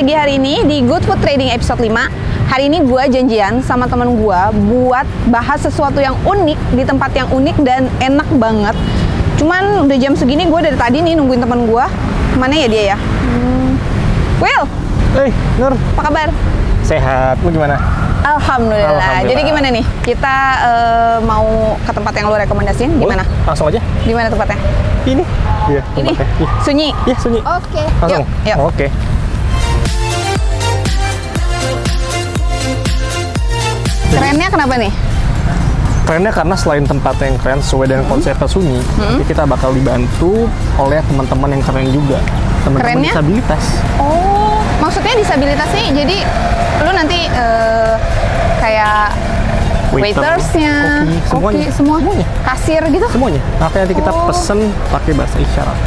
lagi hari ini di Good Food Trading episode 5. Hari ini gue janjian sama temen gue buat bahas sesuatu yang unik di tempat yang unik dan enak banget. Cuman udah jam segini gue dari tadi nih nungguin temen gue. Mana ya dia ya? Will! Hey, Nur. Apa kabar? Sehat, lu gimana? Alhamdulillah. Jadi gimana nih? Kita mau ke tempat yang lo rekomendasiin, gimana? Langsung aja. Di mana tempatnya? Ini. Iya, Ini? tempatnya. Iya. Sunyi? Iya, Sunyi. Oke. Langsung? Yuk. Oke. Kerennya kenapa nih? Kerennya karena selain tempat yang keren sesuai dengan konsep Sunyi, tapi kita bakal dibantu oleh teman-teman yang keren juga. Teman-teman Kerennya? disabilitas. Oh, maksudnya disabilitas nih, jadi lu nanti kayak Waiter, waitersnya, koki, semuanya, kasir gitu. Semuanya. Makanya nanti kita Oh. pesen pakai bahasa isyarat.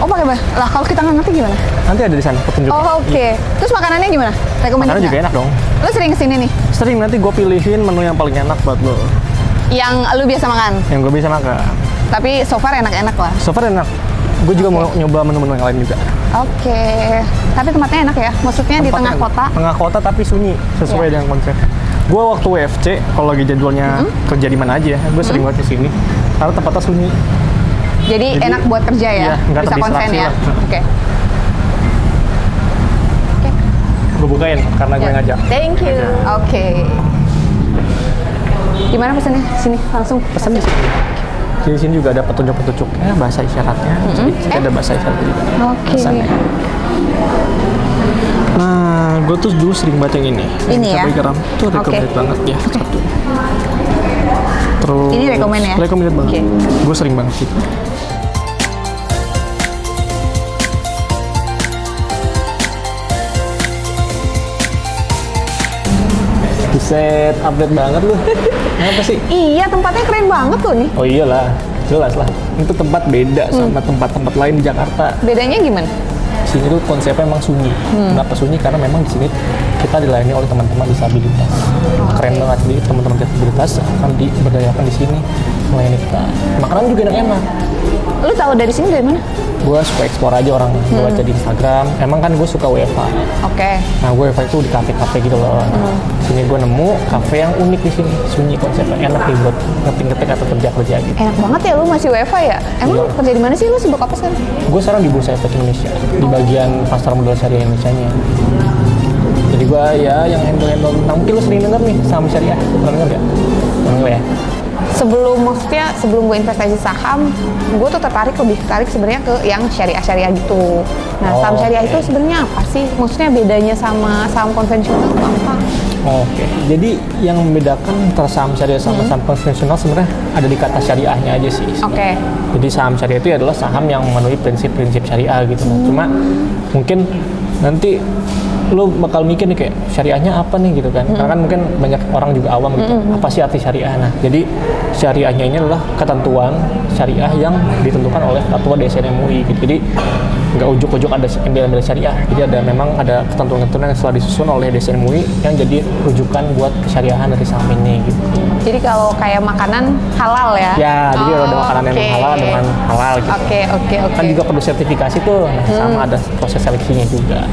Oh pakai bah? Lah kalau kita nggak ngerti gimana? Nanti ada di sana petunjuknya. Oh oke. Terus makanannya gimana? Rekomendasi Makanan juga nggak? enak dong. Lu sering kesini nih? Sering nanti gue pilihin menu yang paling enak buat lo. Yang lu biasa makan? Yang gue bisa makan. Tapi so far enak-enak lah. So far enak. Gue juga mau nyoba menu-menu yang lain juga. Oke. Tapi tempatnya enak ya? Maksudnya di tengah Tempatnya kota? Tengah kota tapi sunyi, sesuai Iya. dengan konsep. Gue waktu WFC, kalau lagi jadwalnya kerja di mana aja, gue sering banget di sini. Karena tempatnya sunyi. Jadi enak buat kerja ya? Iya, nggak Bisa konsen terdistraksi ya? lah. Oke. Gue bukain karena gue Ya. ngajak. Thank you. Oke. Gimana pesannya? Sini langsung. Pesan di sini. Di sini juga ada petunjuk-petunjuknya, bahasa isyaratnya. Jadi kita ada bahasa isyarat juga. Oke. Pesannya. Nah, gue tuh dulu sering baca yang ini. Ini ya? Cabai garam. Itu recommended banget ya. Satu. Terus. Ini recommend ya? Recommended banget. Oke. Gue sering banget sih. Buset, update banget lu. Kenapa sih? Iya, tempatnya keren banget tuh nih. Oh iyalah, jelas lah. Itu tempat beda sama tempat-tempat lain di Jakarta. Bedanya gimana? Di sini tuh konsepnya emang sunyi. Kenapa sunyi? Karena memang di sini kita dilayani oleh teman-teman disabilitas. Keren banget. Jadi teman-teman disabilitas akan diberdayakan di sini melayani kita. Makanan juga enak-enak. Lu tahu dari sini dari mana? Gue suka explore aja orang. Gue baca di Instagram. Emang kan gue suka WFA. Oke. Nah, gue WFA itu di kafe-kafe gitu loh. Sini gue nemu kafe yang unik di sini. Sunyi konsepnya enak nih buat ngetik-ngetik atau kerja-kerja gitu. Enak banget ya lu masih WFA ya? Emang lu kerja di mana sih? Lu sibuk apa sekarang? Gue sekarang di Bursa Efek Indonesia di bagian pasar modal syariah Indonesia-nya. Jadi gue ya yang handle. Nah, mungkin lu sering denger nih saham syariah. Pernah denger nggak? Pernah ya? Sebelum gue investasi saham, gue tuh lebih tertarik sebenarnya ke yang syariah gitu. Nah, saham syariah itu sebenarnya apa sih? Maksudnya bedanya sama saham konvensional itu apa? Oke, jadi yang membedakan antara saham syariah sama saham konvensional sebenarnya ada di kata syariahnya aja sih. Oke. Jadi saham syariah itu adalah saham yang memenuhi prinsip-prinsip syariah gitu. Cuma mungkin nanti lu bakal mikir nih kayak syariahnya apa nih gitu kan. Karena kan mungkin banyak orang juga awam gitu. Apa sih arti syariah? Nah, jadi syariahnya ini adalah ketentuan syariah yang ditentukan oleh Fatwa DSN MUI gitu. Jadi nggak ujuk-ujuk ada embel-embel syariah. Jadi memang ada ketentuan-ketentuan yang setelah disusun oleh DSN MUI yang jadi rujukan buat kesyariahan dari saham ini gitu. Jadi kalau kayak makanan halal ya? Ya, jadi ada makanan yang halal dengan halal gitu. Oke. Kan juga perlu sertifikasi tuh, nah, sama ada proses seleksinya juga.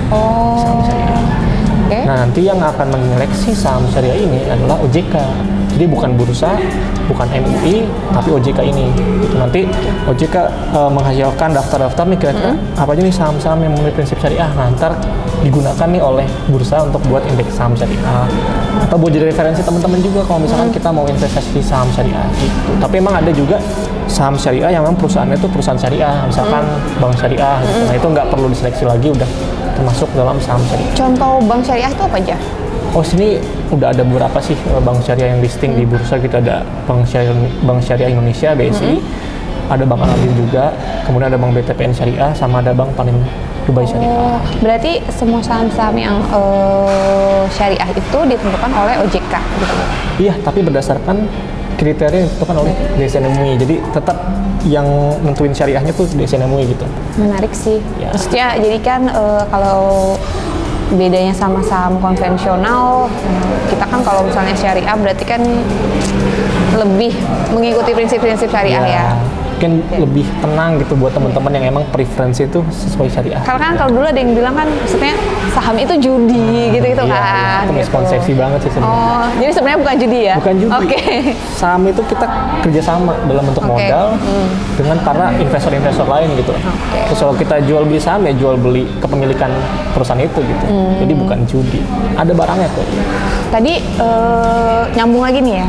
Saham syariah. Oke. Nah, nanti yang akan menyeleksi saham syariah ini adalah OJK. Jadi bukan bursa, bukan MUI, tapi OJK ini. Nanti OJK menghasilkan daftar-daftar nih kira-kira apa aja nih saham-saham yang memenuhi prinsip syariah. Nah, ntar digunakan nih oleh bursa untuk buat indeks saham syariah. Atau buat jadi referensi teman-teman juga kalau misalkan kita mau investasi di saham syariah gitu. Tapi emang ada juga saham syariah yang memang perusahaannya itu perusahaan syariah, misalkan bank syariah gitu. Nah, itu nggak perlu diseleksi lagi, udah termasuk dalam saham syariah. Contoh bank syariah itu apa aja? Oh, sini udah ada beberapa sih bank syariah yang listing di bursa gitu. Ada Bank Syariah Indonesia BSI, ada Bank Al-Amin juga, kemudian ada Bank BTPN Syariah, sama ada Bank Panin Dubai Syariah. Oh, berarti semua saham-saham yang syariah itu ditentukan oleh OJK gitu. Iya, tapi berdasarkan kriteria yang ditentukan oleh DSN MUI. Jadi tetap yang nentuin syariahnya tuh DSN MUI gitu. Menarik sih. Ya. Maksudnya jadi kan kalau bedanya sama saham konvensional, kita kan kalau misalnya syariah berarti kan lebih mengikuti prinsip-prinsip syariah ya. mungkin lebih tenang gitu buat teman-teman yang emang preferensi itu sesuai syariah. Karena kan kalau dulu ada yang bilang kan, maksudnya saham itu judi gitu-gitu Iya, kan. itu miskonsepsi banget sih sebenarnya. Oh, jadi sebenarnya bukan judi ya? Bukan judi. Oke. Saham itu kita kerjasama dalam bentuk Oke. modal dengan para investor-investor lain gitu. Terus kalau kita jual beli saham ya jual beli kepemilikan perusahaan itu gitu. Jadi bukan judi. Ada barangnya tuh. Tadi nyambung lagi nih ya,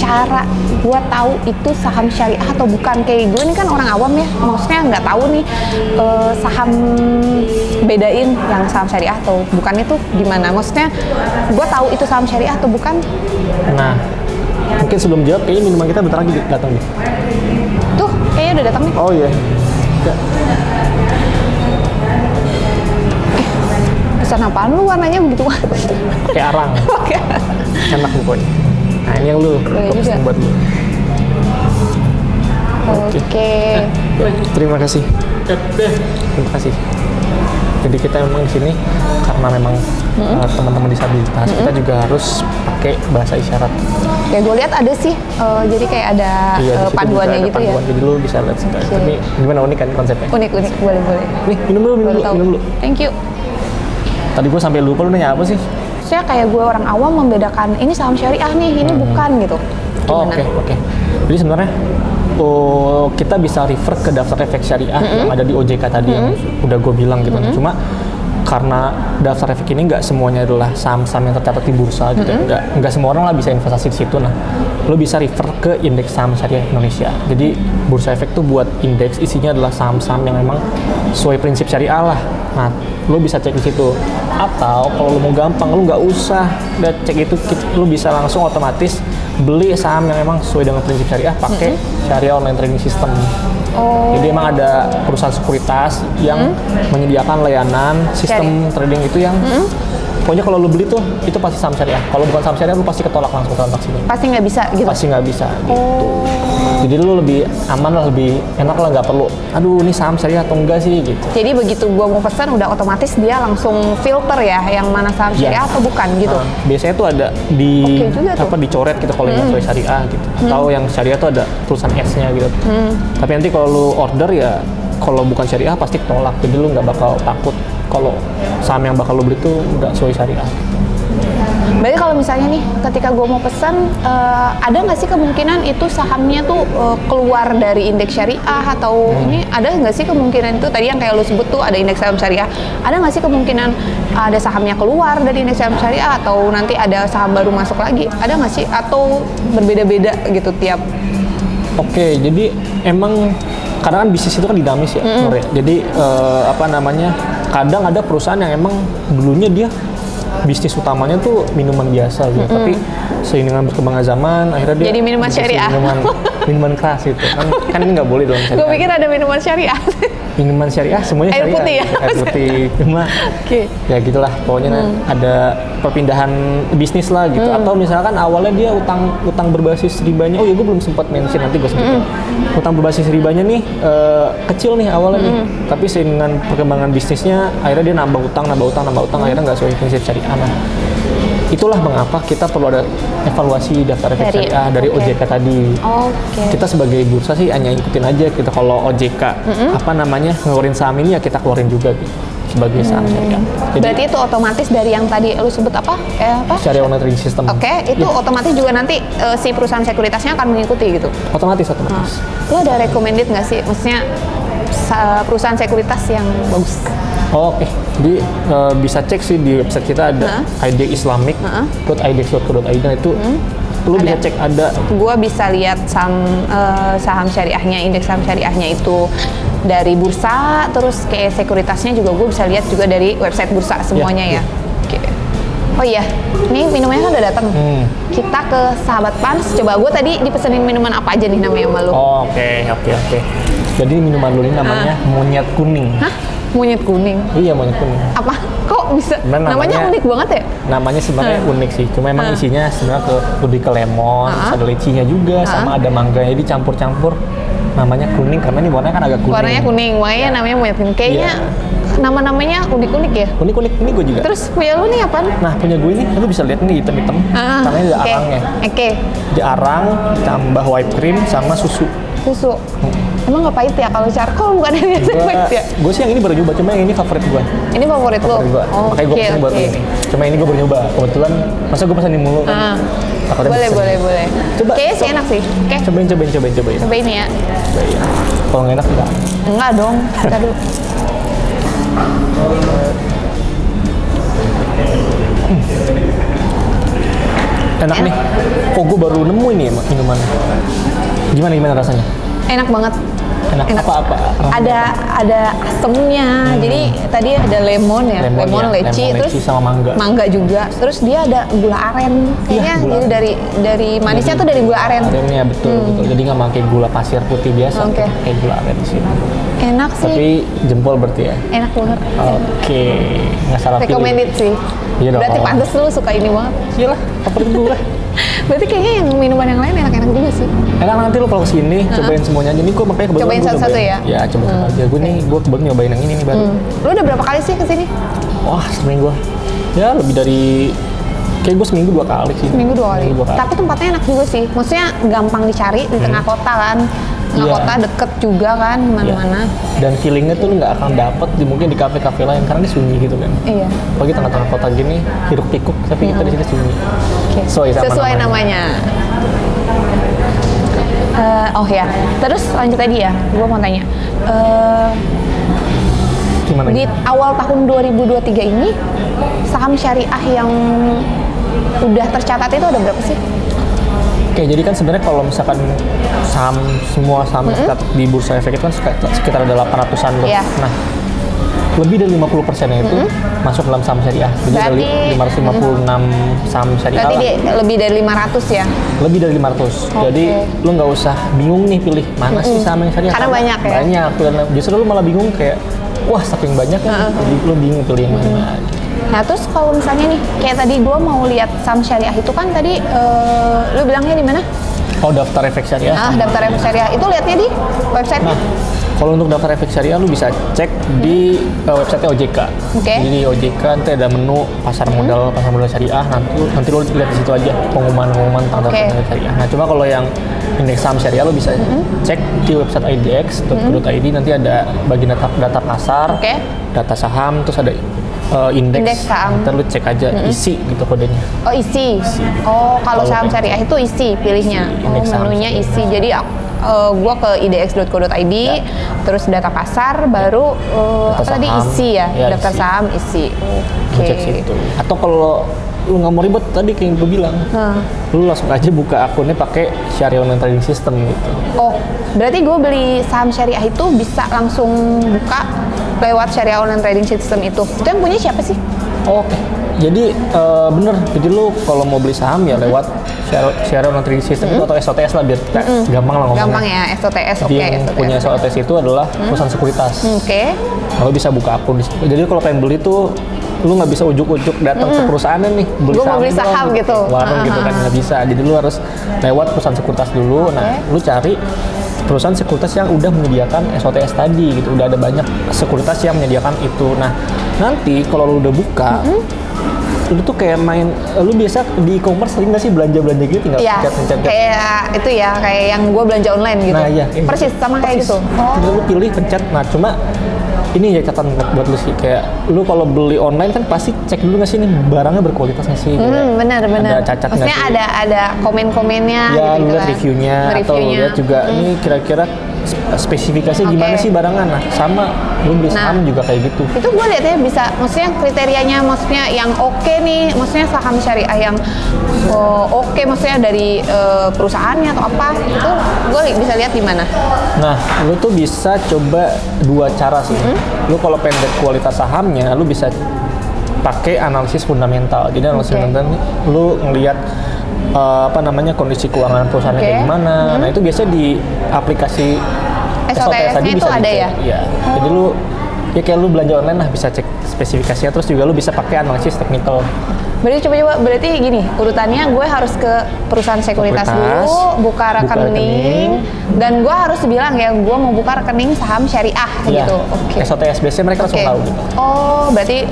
cara gue tahu itu saham syariah atau bukan. Kayak gue ini kan orang awam ya, maksudnya nggak tahu nih saham bedain yang saham syariah atau bukan itu gimana. Maksudnya gue tahu itu saham syariah atau bukan. Nah, mungkin sebelum jawab kayaknya minuman kita bentar lagi datang deh. Tuh kayaknya udah datang nih. Oh iya. Ya. Pesan apaan lu warnanya begitu? Kayak arang. Oke. Enak nih pokoknya. Nah ini yang lu, Boleh gue pesen juga. buat lu. Oke. Terima kasih. Terima kasih. Jadi kita memang di sini karena memang teman-teman disabilitas, kita juga harus pakai bahasa isyarat. Ya gue lihat ada sih, jadi kayak ada Iya, di situ panduannya juga ada gitu ya. panduan, jadi lu bisa lihat sih. Tapi gimana unik kan konsepnya? Unik-unik, boleh-boleh. Nih, minum dulu, Baru tahu. minum dulu. Thank you. Tadi gue sampai lupa lu nanya apa sih? Saya kayak gue orang awam membedakan ini saham syariah nih, ini bukan gitu. Oh, Gimana? oke. Jadi sebenarnya kita bisa refer ke daftar efek syariah yang ada di OJK tadi yang udah gue bilang gitu. Cuma karena daftar efek ini nggak semuanya adalah saham-saham yang tercatat di bursa gitu, nggak semua orang lah bisa investasi di situ. Nah, lo bisa refer ke indeks saham syariah Indonesia. Jadi bursa efek tuh buat indeks isinya adalah saham-saham yang memang sesuai prinsip syariah lah. Nah, lo bisa cek di situ. Atau kalau lo mau gampang, lo nggak usah cek itu, lo bisa langsung otomatis beli saham yang memang sesuai dengan prinsip syariah pakai syariah online trading system. Oh, Jadi emang ada perusahaan sekuritas yang menyediakan layanan sistem trading itu yang pokoknya kalau lu beli tuh itu pasti saham syariah. Kalau bukan saham syariah lu pasti ketolak langsung transaksinya. pasti nggak bisa gitu. Pasti nggak bisa gitu. Jadi lu lebih aman lah, lebih enak lah, nggak perlu aduh ini saham syariah atau enggak sih gitu. Jadi begitu gue mau pesan udah otomatis dia langsung filter ya yang mana saham syariah atau bukan gitu. Nah, biasanya tuh ada di Oke juga tuh. apa dicoret gitu kalau yang sesuai syariah gitu. Atau yang syariah tuh ada tulisan S-nya gitu. Tapi nanti kalau lu order ya kalau bukan syariah pasti ketolak. Jadi lu nggak bakal takut kalau saham yang bakal lu beli tuh nggak sesuai syariah. Berarti kalau misalnya nih ketika gue mau pesan ada nggak sih kemungkinan itu sahamnya tuh keluar dari indeks syariah atau ini ada nggak sih kemungkinan itu tadi yang kayak lu sebut tuh ada indeks saham syariah, ada nggak sih kemungkinan ada sahamnya keluar dari indeks saham syariah atau nanti ada saham baru masuk lagi, ada nggak sih atau berbeda-beda gitu tiap? Oke, jadi emang karena kan bisnis itu kan dinamis ya, Nur ya. Jadi apa namanya? Kadang ada perusahaan yang emang dulunya dia bisnis utamanya tuh minuman biasa gitu, tapi seiring dengan berkembangnya zaman akhirnya dia Jadi minuman bisnis syariah. minuman keras gitu. Kan ini nggak boleh dong Gue syariah. pikir ada minuman syariah. Minuman syariah semuanya Air syariah. putih ya? gitu. Air putih. Cuma Oke. ya gitulah pokoknya ada perpindahan bisnis lah gitu. Atau misalkan awalnya dia utang berbasis ribanya, oh ya gue belum sempat mention, nanti gue sebutin. Utang berbasis ribanya nih kecil nih awalnya nih, tapi seiring dengan perkembangan bisnisnya akhirnya dia nambah utang akhirnya nggak sesuai prinsip syariah. Nah, itulah mengapa kita perlu ada evaluasi daftar efek syariah dari oke. OJK tadi. Oke. Kita sebagai bursa sih hanya ikutin aja kita kalau OJK apa namanya ngeluarin saham ini ya kita keluarin juga gitu sebagai saham syariah. Jadi Berarti itu otomatis dari yang tadi lu sebut apa? syariah online trading system. Oke, itu otomatis juga nanti si perusahaan sekuritasnya akan mengikuti gitu. Otomatis. Lo ada recommended nggak sih? Maksudnya perusahaan sekuritas yang bagus? Oh, oke. Jadi bisa cek sih di website kita ada idxislamic.idx.co.id itu lu bisa cek ada. Gua bisa lihat saham syariahnya, indeks saham syariahnya itu dari bursa, terus kayak sekuritasnya juga gue bisa lihat juga dari website bursa semuanya ya. Oke. Oh iya, ini minumannya kan udah datang. Kita ke Sahabat Pans. Coba gue tadi dipesenin minuman apa aja nih namanya sama lu? Oh, oke. Jadi minuman lu ini namanya monyet kuning. Hah? Monyet kuning? Iya, monyet kuning. Apa? Kok bisa? Sebenarnya Namanya unik banget ya? Namanya sebenarnya unik sih, cuma emang isinya sebenarnya lebih ke lemon, terus ada lecinya juga, sama ada mangganya, jadi campur-campur. Namanya kuning karena ini warnanya kan agak kuning. Warnanya kuning, makanya namanya monyet kuning. Kayaknya nama-namanya unik-unik ya? Unik-unik, ini gue juga. Terus punya lu nih apaan? Nah, punya gue ini, lu bisa lihat nih hitam-hitam, karena ini ada Oke. arangnya. Oke. Di arang, tambah white cream, sama susu. Susu. Emang nggak pahit ya kalau charcoal bukan biasa pahit ya? Gue sih yang ini baru nyoba, cuma yang ini favorit gue. Ini favorit lo? Makanya gue pesen buat lo ini. Cuma ini gue baru nyoba. Kebetulan, masa gue pesenin mulu kan. Boleh. Coba. Kayaknya sih enak sih. Oke. Cobain. Coba ini ya. Cobain. Kalau nggak enak enggak? Enggak dong. Kita dulu. Enak nih. Kok gue baru nemu ini ya minuman. Gimana rasanya? Enak banget. Enak. Apa? Ada asemnya. Jadi tadi ada lemon ya, leci, terus sama mangga. Mangga juga. Terus dia ada gula aren. Kayaknya jadi dari manisnya tuh dari gula aren. Arennya betul. Jadi nggak pakai gula pasir putih biasa. Kayak gula aren di sini. Enak sih. Tapi jempol berarti ya. Enak banget. Oke. Nggak salah pilih. Recommended sih. Iya dong. Berarti pantas lu suka ini banget. Iyalah, favorit gue. Berarti kayaknya yang minuman yang lain enak-enak juga sih. Enak, nanti lo kalau kesini cobain semuanya aja. Ini gue makanya kebetulan Cobain satu-satu ya? Ya, coba aja. Gue nih, gue kebetulan nyobain yang ini nih baru. Lu udah berapa kali sih kesini? Wah, seminggu. Ya, lebih dari... Kayak gue seminggu 2 kali sih. Seminggu 2 kali. Tapi tempatnya enak juga sih. Maksudnya gampang dicari di tengah kota kan. Tengah kota deket juga kan, mana-mana. Dan feelingnya tuh lu nggak akan dapet mungkin di kafe-kafe lain karena dia sunyi gitu kan. Iya. Apalagi tengah-tengah kota gini, hiruk pikuk, tapi kita di sini sunyi. Sesuai namanya. Oh ya, terus lanjut tadi ya, gue mau tanya. Gimana? Di awal tahun 2023 ini, saham syariah yang udah tercatat itu ada berapa sih? Oke, jadi kan sebenarnya kalau misalkan semua saham tercatat di Bursa Efek itu kan sekitar ada 800-an tuh. Yeah. Nah, lebih dari 50%-nya itu masuk dalam saham syariah. Jadi berarti, ada 556 saham syariah. Berarti lebih dari 500 ya? Lebih dari 500. Jadi lu nggak usah bingung nih pilih mana sih saham yang syariah. Karena banyak ya? Banyak. Justru lu malah bingung kayak, wah saking banyak kan, jadi lu bingung pilih yang mana. Nah terus kalau misalnya nih, kayak tadi gue mau lihat saham syariah itu kan tadi, lu bilangnya di mana? Oh, daftar efek syariah. Daftar efek syariah itu lihatnya di website. Nah, kalau untuk daftar efek syariah lu bisa cek di website OJK. Jadi di OJK nanti ada menu pasar modal syariah. Nanti lu lihat di situ aja pengumuman tentang daftar efek syariah. Nah, cuma kalau yang indeks saham syariah lu bisa cek di website idx.co.id. Nanti ada bagian data pasar, data saham, terus ada indeks saham. Ntar lu cek aja isi gitu kodenya. Oh isi. Oh kalau saham syariah itu isi pilihnya. Menunya isi. Jadi gua ke idx.co.id, terus data pasar, baru apa tadi isi ya, daftar saham isi. Cek situ. Atau kalau lu nggak mau ribet tadi kayak yang gue bilang, lu langsung aja buka akunnya pakai Syariah Online Trading System gitu. Oh, berarti gue beli saham syariah itu bisa langsung buka lewat Syariah Online Trading System itu. Itu yang punya siapa sih? Oke. Jadi bener. Jadi lu kalau mau beli saham ya lewat Syariah Online Trading System itu atau SOTS lah biar kita gampang lah ngomongnya. Gampang ya, SOTS. Jadi yang punya SOTS itu adalah perusahaan sekuritas. Lalu bisa buka akun di situ. Jadi kalau pengen beli tuh lu nggak bisa ujuk-ujuk datang ke perusahaannya nih gue mau beli saham gitu, warung gitu kan nggak bisa. Jadi lu harus lewat perusahaan sekuritas dulu. Nah, lu cari perusahaan sekuritas yang udah menyediakan SOTS tadi gitu. Udah ada banyak sekuritas yang menyediakan itu. Nah, nanti kalau lu udah buka, lu tuh kayak lu biasa di e-commerce sering nggak sih belanja-belanja gitu tinggal pencet-pencet. Kayak itu ya, kayak yang gue belanja online gitu. Nah, iya. Persis sama kayak gitu. Tinggal lu pilih pencet. Nah, cuma ini ya catatan buat lu sih, kayak lu kalau beli online kan pasti cek dulu nggak sih nih barangnya berkualitas nggak sih? Benar. Ada cacat nggak sih? Maksudnya ada komen-komennya ya, gitu lihat kan. reviewnya, atau lihat juga ini kira-kira spesifikasinya gimana sih barangan. Nah, sama lu beli saham juga kayak gitu. Itu gue lihatnya bisa, maksudnya kriterianya, maksudnya yang oke nih, maksudnya saham syariah yang oke, maksudnya dari perusahaannya atau apa, itu gue bisa lihat di mana. Nah, lu tuh bisa coba 2 cara sih. Lu kalau pendek kualitas sahamnya, lu bisa pakai analisis fundamental. Jadi analisis fundamental lu ngelihat kondisi keuangan perusahaannya kayak gimana. Nah, itu biasanya di aplikasi SOTS tadi bisa ada ya? Iya. Jadi lu ya kayak lu belanja online lah bisa cek spesifikasinya, terus juga lu bisa pakai analisis teknikal. Berarti gini, urutannya gue harus ke perusahaan sekuritas dulu, buka rekening, dan gue harus bilang ya gue mau buka rekening saham syariah gitu. Oke. SOTS biasanya mereka langsung tahu gitu. Oh, berarti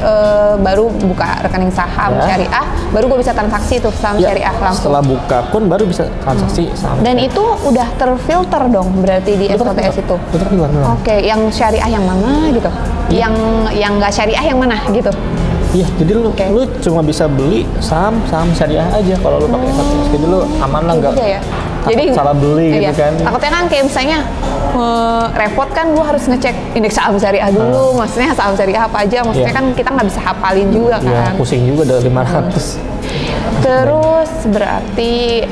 baru buka rekening saham syariah, baru gue bisa transaksi tuh saham syariah langsung. Setelah buka akun baru bisa transaksi saham. Dan itu udah terfilter dong berarti di SOTS itu. Oke, yang syariah yang mana gitu? Yang nggak syariah yang mana gitu? Iya, jadi lu cuma bisa beli saham syariah aja kalau lu pakai SOTS. Jadi lu aman lah, nggak jadi salah beli gitu kan. Takutnya kan kayak misalnya repot kan, gue harus ngecek indeks saham syariah dulu. Maksudnya saham syariah apa aja? Maksudnya kan kita nggak bisa hafalin juga kan. Pusing juga dari 500. Terus berarti,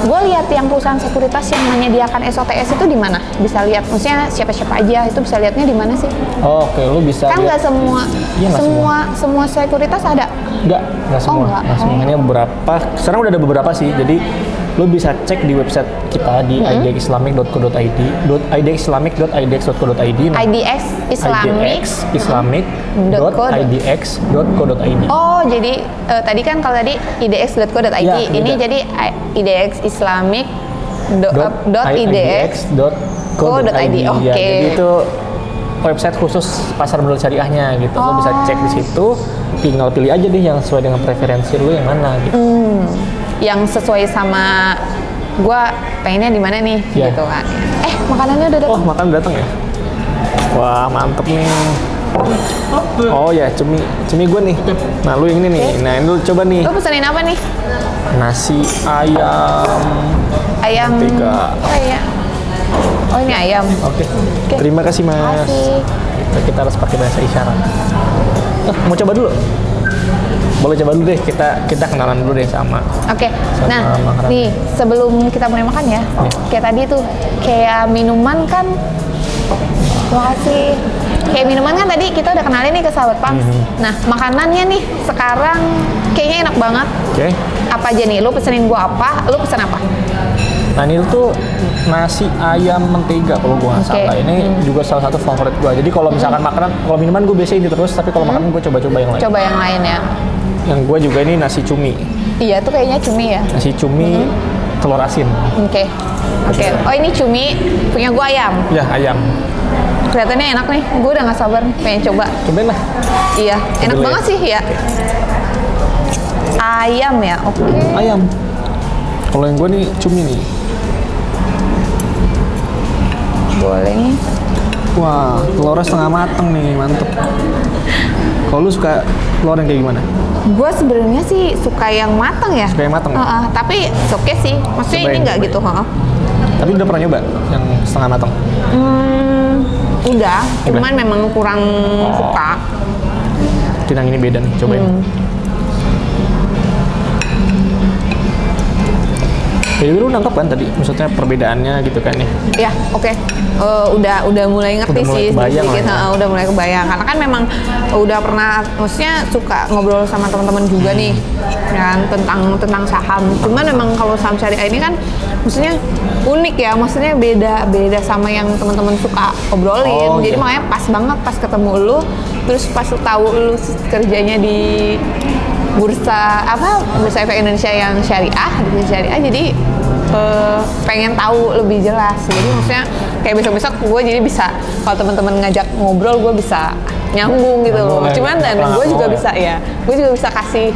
gue lihat yang perusahaan sekuritas yang menyediakan SOTS itu di mana? Bisa lihat, maksudnya siapa-siapa aja itu bisa lihatnya di mana sih? Oke, lu bisa. Kan nggak semua sekuritas ada? Nggak semua. Semuanya beberapa. Sekarang udah ada beberapa sih. Jadi lu bisa cek di website kita di idxislamic.co.id, idxislamic.idx.co.id. idxislamic.idx.co.id. Oh, jadi tadi kan kalau tadi idx.co.id, ini jadi idxislamic.idx.co.id. Oke. Jadi itu website khusus pasar modal syariahnya gitu. Lo bisa cek di situ, tinggal pilih aja deh yang sesuai dengan preferensi lo yang mana gitu. Yang sesuai sama gua pengennya di mana nih gitu kan. Makanannya udah datang. Oh, makan datang ya. Wah, mantep nih. Oh ya, cumi gue nih. Nah, lu yang ini nih. Nah, ini lu coba nih. Lu pesenin apa nih? Nasi ayam mentega. Oh, ini ayam. Oke. Terima kasih, Mas. Kita harus pakai bahasa isyarat. Mau coba dulu? Boleh coba dulu deh, kita kenalan dulu deh sama. Oke. Nah, nih sebelum kita mulai makan ya, kayak tadi tuh, kayak minuman kan, makasih. Kayak minuman kan tadi kita udah kenalin nih ke sahabat Pams. Nah, makanannya nih sekarang kayaknya enak banget. Oke. Apa aja nih? Lu pesenin gua apa? Lu pesen apa? Nah, ini tuh nasi ayam mentega kalau gua nggak salah. Ini juga salah satu favorit gua. Jadi kalau misalkan makanan, kalau minuman gua biasanya ini terus, tapi kalau makanan gua coba-coba yang lain. Coba yang lain ya. Yang gue juga ini nasi cumi. Iya, tuh kayaknya cumi ya. Nasi cumi telur asin. Oke. Oh, ini cumi punya gue ayam. Ya, ayam. Kelihatannya enak nih. Gue udah nggak sabar pengen coba. Cobain lah. Iya, enak banget sih ya. Ayam ya, oke. Ayam. Kalau yang gue nih cumi nih. Boleh nih. Wah, telurnya setengah mateng nih, mantep. Kalau lu suka telur yang kayak gimana? Gue sebenarnya sih suka yang matang ya. Suka yang matang ya? Tapi oke sih. Maksudnya ini nggak gitu. Tapi udah pernah nyoba yang setengah matang? Udah, cuman memang kurang suka. Yang ini beda nih, cobain. Jadi lu nangkep kan tadi, maksudnya perbedaannya gitu kan ya? Iya, oke. Udah mulai ngerti sih sedikit. Udah mulai kebayang. Karena kan memang udah pernah, maksudnya suka ngobrol sama teman-teman juga nih, kan tentang saham. Cuman memang kalau saham syariah ini kan, maksudnya unik ya, maksudnya beda sama yang teman-teman suka obrolin. Jadi makanya pas banget pas ketemu lu, terus pas tahu lu kerjanya di bursa efek Indonesia yang syariah, jadi pengen tahu lebih jelas. Jadi maksudnya kayak besok-besok gue jadi bisa, kalau teman-teman ngajak ngobrol gue bisa nyambung gitu loh. Cuman dan gue juga bisa gue juga bisa kasih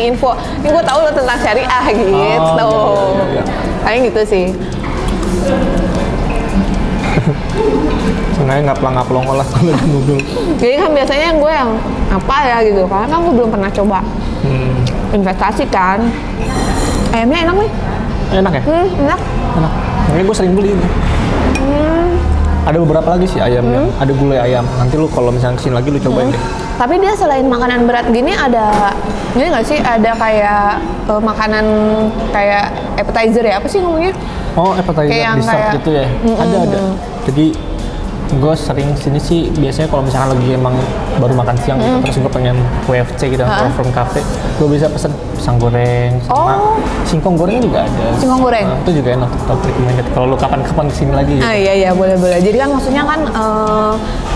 info. Ini gue tahu lo tentang syariah gitu. Kayak gitu sih. Sengaja ngaplang-ngaplong olah kalau di mobil. Jadi kan biasanya gue yang apa ya gitu, karena kan gue belum pernah coba investasi kan. Ayamnya enak nih. Enak ya? Enak. Makanya gue sering beli ini. Ada beberapa lagi sih ayamnya. Ada gulai ayam. Nanti lu kalau misalnya kesini lagi lu cobain deh. Tapi dia selain makanan berat gini ada ini nggak sih? Ada kayak makanan kayak appetizer ya? Apa sih ngomongnya? Oh, appetizer dessert gitu ya? Ada. Jadi gue sering sini sih biasanya kalau misalkan lagi emang baru makan siang gitu, terus gue pengen WFC gitu, from cafe, gue bisa pesen pisang goreng sama singkong goreng juga ada. Singkong goreng? Itu juga enak, top recommended kalau lu kapan-kapan kesini lagi gitu. Iya boleh. Jadi kan maksudnya kan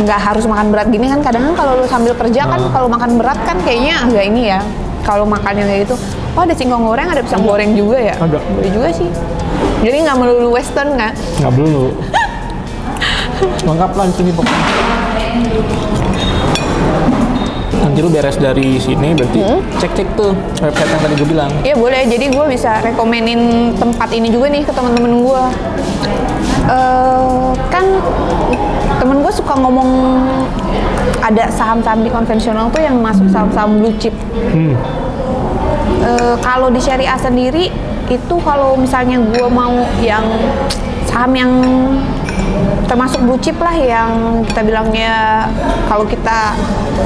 nggak harus makan berat gini kan, kadang kan kalau lu sambil kerja kan kalau makan berat kan kayaknya agak ini ya. kalau makan yang kayak gitu, oh ada singkong goreng, ada pisang goreng juga ya? Ada. Boleh juga sih. Jadi nggak melulu western kan? Nggak perlu. Lengkap lah itu nih pokoknya. Nanti lu beres dari sini berarti cek-cek tuh website yang tadi gue bilang. Iya boleh, jadi gue bisa rekomenin tempat ini juga nih ke teman-teman gue. Kan temen gue suka ngomong ada saham-saham di konvensional tuh yang masuk saham-saham blue chip. Kalau di syariah sendiri itu kalau misalnya gue mau yang saham yang termasuk blue chip lah, yang kita bilangnya kalau kita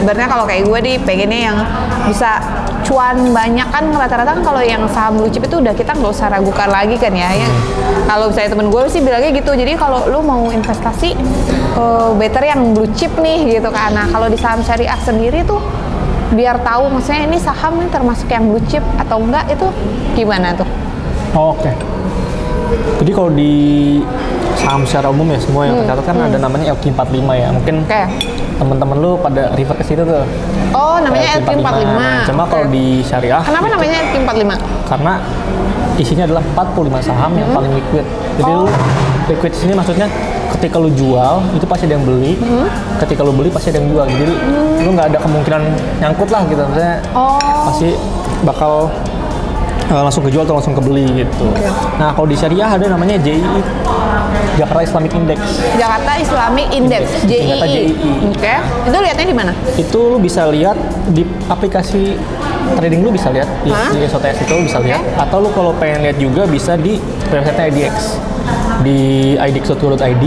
sebenarnya kalau kayak gue nih pengennya yang bisa cuan banyak kan, rata-rata kan kalau yang saham blue chip itu udah kita nggak usah ragukan lagi kan ya. Kalau misalnya temen gue sih bilangnya gitu, jadi kalau lu mau investasi better yang blue chip nih gitu kan. Nah kalau di saham syariah sendiri tuh biar tahu maksudnya ini saham ini termasuk yang blue chip atau enggak, itu gimana tuh? Oke. Jadi kalau di saham secara umum ya semua yang tercatat kan ada namanya LQ45 ya. Mungkin teman-teman lu pada refer ke situ tuh. Oh, namanya LQ45. Nah, cuma kalau di syariah. Kenapa namanya LQ45? Karena isinya adalah 45 saham yang paling liquid. Jadi lu liquid sini maksudnya ketika lu jual itu pasti ada yang beli. Ketika lu beli pasti ada yang jual. Jadi lu nggak ada kemungkinan nyangkut lah gitu. Maksudnya pasti bakal langsung kejual atau langsung kebeli gitu. Nah kalau di syariah ada namanya JII, Jakarta Islamic Index. Jakarta Islamic Index, JII. Oke. Itu lihatnya di mana? Itu lu bisa lihat di aplikasi trading, lu bisa lihat di SOTS itu lu bisa lihat. Atau lu kalau pengen lihat juga bisa di website IDX, di idx.co.id.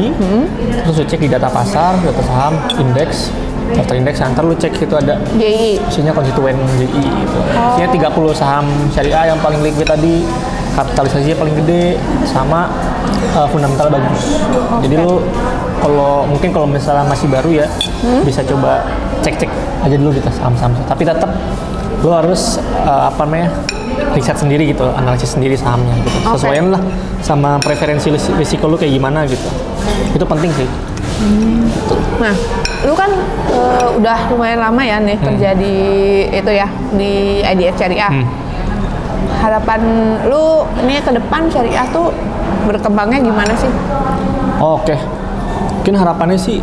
Terus lu cek di data pasar, data saham, indeks, daftar indeks, ntar lu cek itu ada JII. isinya konstituen JII gitu. Isinya 30 saham syariah yang paling liquid tadi, kapitalisasinya paling gede, sama fundamental bagus. Jadi lu kalau misalnya masih baru ya, bisa coba cek-cek aja dulu di saham-saham. Tapi tetap lu harus riset sendiri gitu, analisis sendiri sahamnya gitu. Sesuaiin lah sama preferensi risiko lu kayak gimana gitu. Itu penting sih. Nah, lu kan udah lumayan lama ya nih kerja di itu ya, di IDX Syariah. Harapan lu ini ke depan syariah tuh berkembangnya gimana sih? Oke. Mungkin harapannya sih,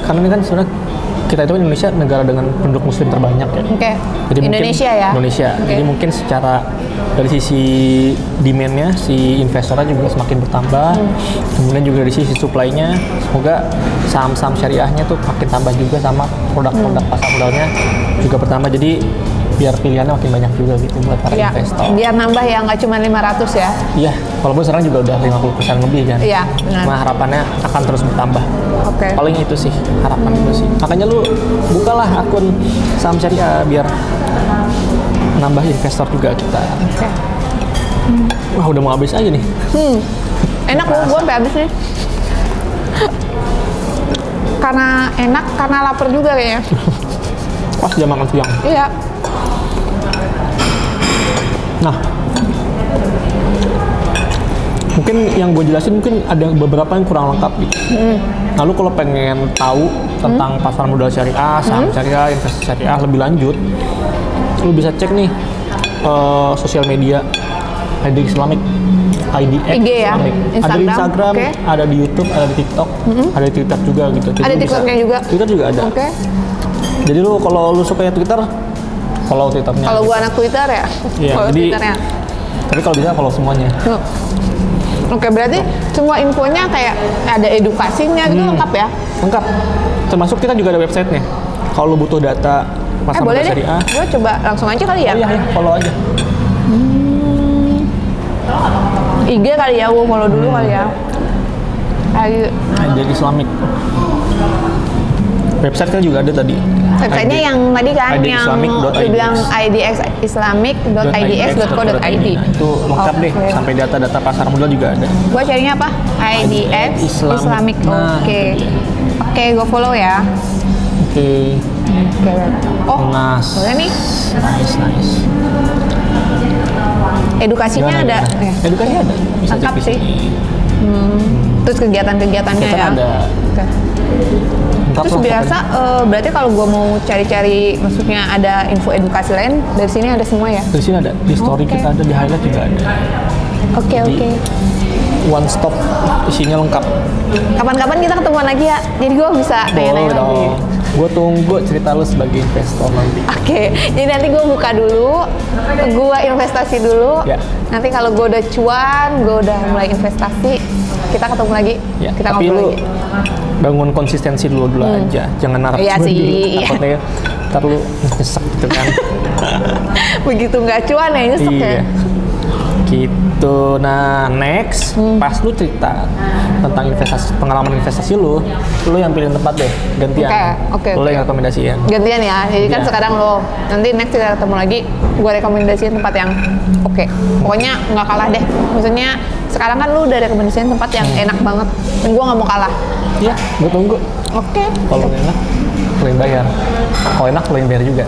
karena ini kan sebenarnya kita itu Indonesia negara dengan penduduk muslim terbanyak ya. Jadi Indonesia mungkin, ya? Indonesia. Jadi mungkin secara dari sisi demand-nya, si investornya juga semakin bertambah. Kemudian juga dari sisi supply-nya, semoga saham-saham syariahnya tuh makin tambah juga, sama produk-produk pasar modalnya juga bertambah. Jadi biar pilihannya makin banyak juga gitu buat para investor. Biar nambah ya, nggak cuma 500 ya? Iya, walaupun sekarang juga udah 50% lebih kan. Iya, benar. Nah, harapannya akan terus bertambah. Paling itu sih harapan gue sih. Makanya lu bukalah akun saham syariah biar nambah investor juga kita. Wah, udah mau habis aja nih. Enak loh, gue sampai habis nih. Karena enak, karena lapar juga kayaknya. Pas jam makan siang. Iya. Nah, mungkin yang gue jelasin mungkin ada beberapa yang kurang lengkap gitu. Nah, lu kalau pengen tahu tentang pasar modal syariah, saham syariah, investasi syariah lebih lanjut, lu bisa cek nih sosial media IDX Islamic, IDX IG ya? Islamic. Ada di Instagram, ada di YouTube, ada di TikTok, ada di Twitter juga gitu. Jadi ada TikToknya juga? Twitter juga ada. Jadi lu kalau lu suka ya Twitter, follow Twitternya. Kalau gua anak Twitter ya? Iya, follow jadi Twitternya. tapi kalau bisa follow semuanya. Oke, berarti semua infonya kayak ada edukasinya gitu lengkap ya? Lengkap. Termasuk kita juga ada websitenya. Kalau lu butuh data pasar Boleh modal deh, syariah. gua coba langsung aja kali ya? Iya, follow aja. IG kali ya, gua follow dulu kali ya. IDX Islamic. Website kan juga ada tadi. Websitenya yang tadi kan, yang lu bilang idxidx.co.id. Itu lengkap deh, sampai data-data pasar modal juga ada. Gua carinya apa? IDX Islamic. Oke, gua follow ya. Oke. Oh, boleh nih. Nice. Edukasinya ada. Edukasinya ada. Bisa lengkap cek di sih. sini. Terus kegiatan-kegiatannya ya. Ada. Lengkap Terus lah biasa berarti kalau gue mau cari-cari, maksudnya ada info edukasi lain dari sini ada semua ya? Di sini ada, di story Oke. kita ada, di highlight juga ada. Oke Jadi, oke. One stop, isinya lengkap. Kapan-kapan kita ketemuan lagi ya. Jadi gue bisa tanya-tanya Boleh lagi. dong. Gue tunggu cerita lu sebagai investor nanti. Oke, jadi nanti gue buka dulu, gue investasi dulu. Ya. Nanti kalau gue udah cuan, gue udah mulai investasi, kita ketemu lagi, Ya, kita tapi ngobrol lu lagi. bangun konsistensi dulu aja, jangan narap Iya cuan sih, dulu. iya. Takutnya ntar lu nyesek gitu kan. Begitu nggak cuan ya nyesek ya. Iya. Gitu. Nah, next pas lu cerita tentang investasi, pengalaman investasi lu yang pilih tempat deh, gantian. Oke, Lu yang rekomendasiin. Gantian ya, jadi kan Iya. sekarang lo, nanti next kita ketemu lagi, gue rekomendasiin tempat yang oke. Pokoknya nggak kalah deh. Maksudnya sekarang kan lu udah rekomendasiin tempat yang enak banget, dan gue nggak mau kalah. Iya, gue tunggu. Oke. Kalau enak, lu yang bayar. Kalau enak, lu yang bayar juga.